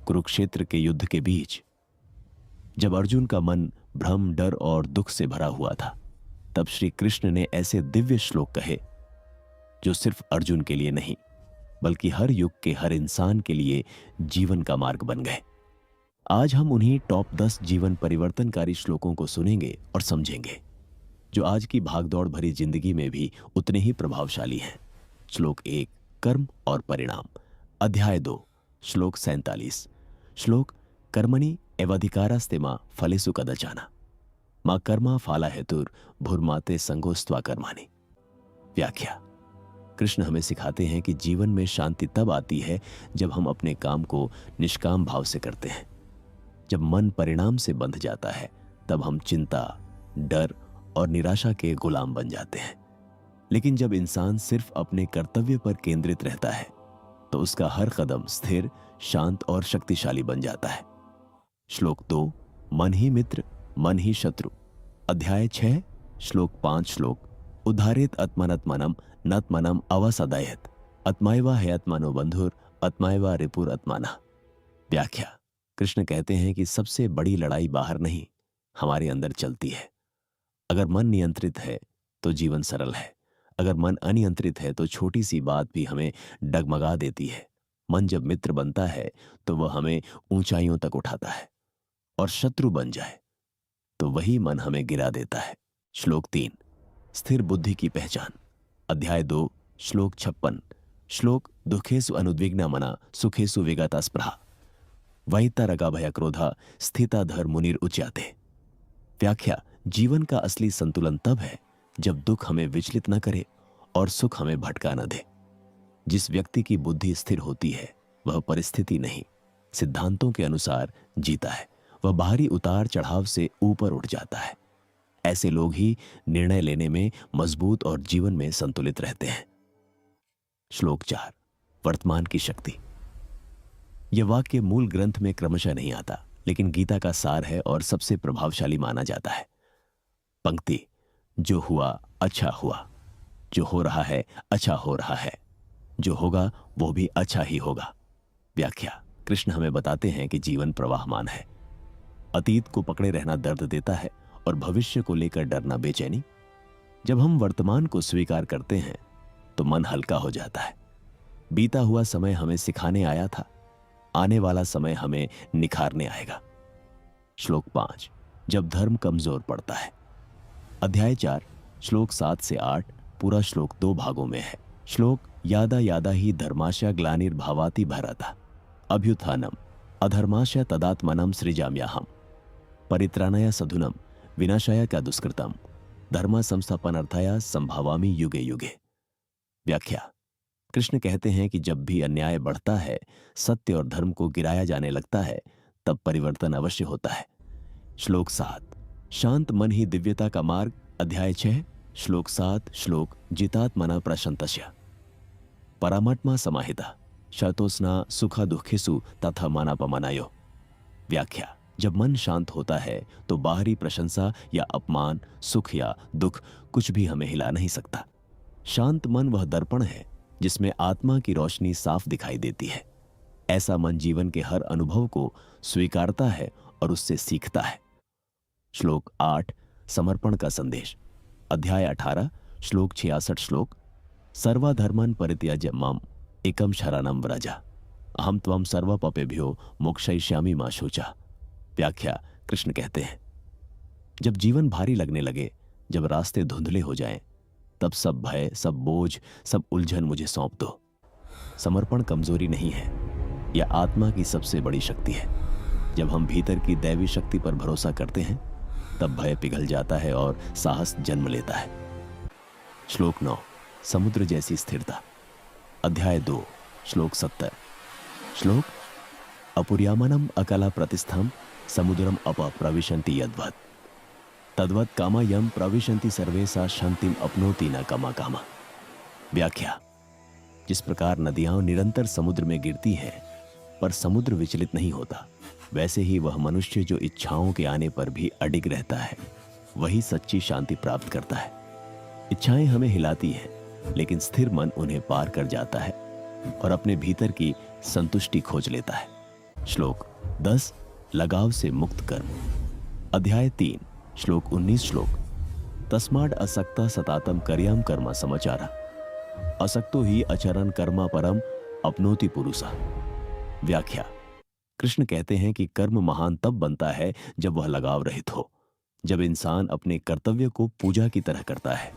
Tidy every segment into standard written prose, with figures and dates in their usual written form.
कुरुक्षेत्र के युद्ध के बीच जब अर्जुन का मन भ्रम, डर और दुख से भरा हुआ था, तब श्री कृष्ण ने ऐसे दिव्य श्लोक कहे जो सिर्फ अर्जुन के लिए नहीं बल्कि हर युग के हर इंसान के लिए जीवन का मार्ग बन गए। आज हम उन्हीं टॉप 10 जीवन परिवर्तनकारी श्लोकों को सुनेंगे और समझेंगे जो आज की भागदौड़ भरी जिंदगी में भी उतने ही प्रभावशाली हैं। श्लोक 1, कर्म और परिणाम। अध्याय 2, श्लोक 47। श्लोक कर्मणि एवाधिकारस्ते मा फलेषु कदाचन मा कर्मा फाला हेतुर भूर्माते संगोस्त्वा कर्माणि। व्याख्या। कृष्ण हमें सिखाते हैं कि जीवन में शांति तब आती है जब हम अपने काम को निष्काम भाव से करते हैं। जब मन परिणाम से बंध जाता है तब हम चिंता, डर और निराशा के गुलाम बन जाते हैं। लेकिन जब इंसान सिर्फ अपने कर्तव्य पर केंद्रित रहता है तो उसका हर कदम स्थिर, शांत और शक्तिशाली बन जाता है। श्लोक 2, मन ही मित्र मन ही शत्रु। अध्याय 6, श्लोक 5। श्लोक उद्धारेत आत्मनात्मनम नात्मनम अवसादयेत आत्माएवा हयात्मनो बंधुर आत्माएवा रिपुर आत्माना। व्याख्या। कृष्ण कहते हैं कि सबसे बड़ी लड़ाई बाहर नहीं, हमारे अंदर चलती है। अगर मन नियंत्रित है तो जीवन सरल है, अगर मन अनियंत्रित है तो छोटी सी बात भी हमें डगमगा देती है। मन जब मित्र बनता है तो वह हमें ऊंचाइयों तक उठाता है, और शत्रु बन जाए तो वही मन हमें गिरा देता है। श्लोक 3, स्थिर बुद्धि की पहचान। अध्याय 2, श्लोक 56। श्लोक दुखेषु अनुद्विग्ना मना सुखेषु विगता स्पृहा वैतरगा भय क्रोधा स्थिता धर मुनिर उच्यते। व्याख्या। जीवन का असली संतुलन तब है जब दुख हमें विचलित न करे और सुख हमें भटका न दे। जिस व्यक्ति की बुद्धि स्थिर होती है वह परिस्थिति नहीं, सिद्धांतों के अनुसार जीता है। वह बाहरी उतार चढ़ाव से ऊपर उठ जाता है। ऐसे लोग ही निर्णय लेने में मजबूत और जीवन में संतुलित रहते हैं। श्लोक 4, वर्तमान की शक्ति। यह वाक्य मूल ग्रंथ में क्रमशः नहीं आता, लेकिन गीता का सार है और सबसे प्रभावशाली माना जाता है। पंक्ति, जो हुआ अच्छा हुआ, जो हो रहा है अच्छा हो रहा है, जो होगा वो भी अच्छा ही होगा। व्याख्या। कृष्ण हमें बताते हैं कि जीवन प्रवाहमान है। अतीत को पकड़े रहना दर्द देता है और भविष्य को लेकर डरना बेचैनी। जब हम वर्तमान को स्वीकार करते हैं तो मन हल्का हो जाता है। बीता हुआ समय हमें सिखाने आया था, आने वाला समय हमें निखारने आएगा। श्लोक 5, जब धर्म कमजोर पड़ता है। अध्याय 4, श्लोक 7 से 8। पूरा श्लोक 2 भागों में है। श्लोक यादा यादा ही धर्माशय ग्लानिर्भावाति भरता अभ्युत्थानम अधर्माशय तदात्मनम सृजाम्यहम परित्राणाय साधूनां विनाशाय का दुष्कृतम धर्म संस्थापनार्थाय संभावामि युगे युगे। व्याख्या। कृष्ण कहते हैं कि जब भी अन्याय बढ़ता है, सत्य और धर्म को गिराया जाने लगता है, तब परिवर्तन अवश्य होता है। श्लोक 7, शांत मन ही दिव्यता का मार्ग। अध्याय 6, श्लोक 7। श्लोक जितात्मना प्रशांतस्य परामात्मा समाहिता शतोस्ना सुखा दुखेसु तथा मानापमानायो। व्याख्या। जब मन शांत होता है तो बाहरी प्रशंसा या अपमान, सुख या दुख कुछ भी हमें हिला नहीं सकता। शांत मन वह दर्पण है जिसमें आत्मा की रोशनी साफ दिखाई देती है। ऐसा मन जीवन के हर अनुभव को स्वीकारता है और उससे सीखता है। श्लोक 8, समर्पण का संदेश। अध्याय 18, श्लोक 66। श्लोक सर्वधर्मान् परित्यज्य माम एकम शरणं व्रज अहम त्वं सर्वपापेभ्यो मोक्षयिष्यामि मा शुचा। व्याख्या। कृष्ण कहते हैं, जब जीवन भारी लगने लगे, जब रास्ते धुंधले हो जाएं, तब सब भय, सब बोझ, सब उलझन मुझे सौंप दो। समर्पण कमजोरी नहीं है, यह आत्मा की सबसे बड़ी शक्ति है। जब हम भीतर की दैवी शक्ति पर भरोसा करते हैं तब भय पिघल जाता है और साहस जन्म लेता है। श्लोक 9, समुद्र जैसी स्थिरता। अध्याय 2, श्लोक 70। श्लोक अपुर्यामनम अकला प्रतिस्थम समुद्रम अप प्रविशन्ति यद्वत् तद्वत् कामा यम प्रविशन्ति सर्वे सा शांतिम अपनोति न कामा कामा। व्याख्या। जिस प्रकार नदियां निरंतर समुद्र में गिरती हैं पर समुद्र विचलित नहीं होता, वैसे ही वह मनुष्य जो इच्छाओं के आने पर भी अडिग रहता है, वही सच्ची शांति प्राप्त करता है। इच्छाएं हमें हिलाती हैं, लेकिन स्थिर मन उन्हें पार कर जाता है और अपने भीतर की संतुष्टि खोज लेता है। श्लोक 10 लगाव से मुक्त कर्म। अध्याय 3 श्लोक 19 श्लोक तस्माद् असक्ता सतातम कर्याम कर्म समाचारा असक्तो ही अचरन कर्मा परम अपनोति पुरुषा। व्याख्या। कृष्ण कहते हैं कि कर्म महान तब बनता है जब वह लगाव रहित हो। जब इंसान अपने कर्तव्य को पूजा की तरह करता है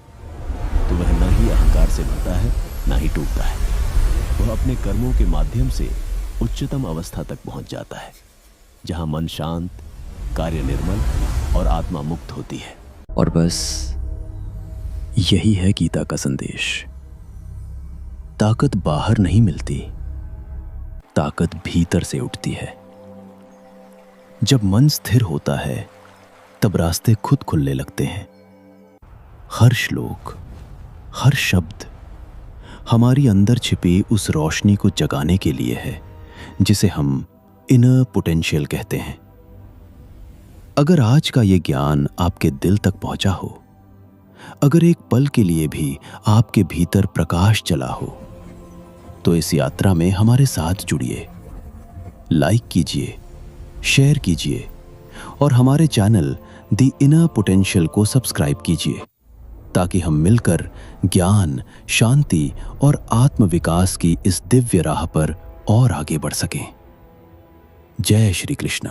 तो वह न ही अहंकार से भरता है न ही टूटता है। वह अपने कर्मों के माध्यम से उच्चतम अवस्था तक पहुंच जाता है, जहां मन शांत, कार्य निर्मल और आत्मा मुक्त होती है। और बस यही है गीता का संदेश। ताकत बाहर नहीं मिलती, ताकत भीतर से उठती है। जब मन स्थिर होता है तब रास्ते खुद खुलने लगते हैं। हर श्लोक, हर शब्द हमारी अंदर छिपी उस रोशनी को जगाने के लिए है जिसे हम इनर पोटेंशियल कहते हैं। अगर आज का यह ज्ञान आपके दिल तक पहुंचा हो, अगर एक पल के लिए भी आपके भीतर प्रकाश चला हो, तो इस यात्रा में हमारे साथ जुड़िए। लाइक कीजिए, शेयर कीजिए और हमारे चैनल द इनर पोटेंशियल को सब्सक्राइब कीजिए, ताकि हम मिलकर ज्ञान, शांति और आत्मविकास की इस दिव्य राह पर और आगे बढ़ सकें। जय श्री कृष्ण।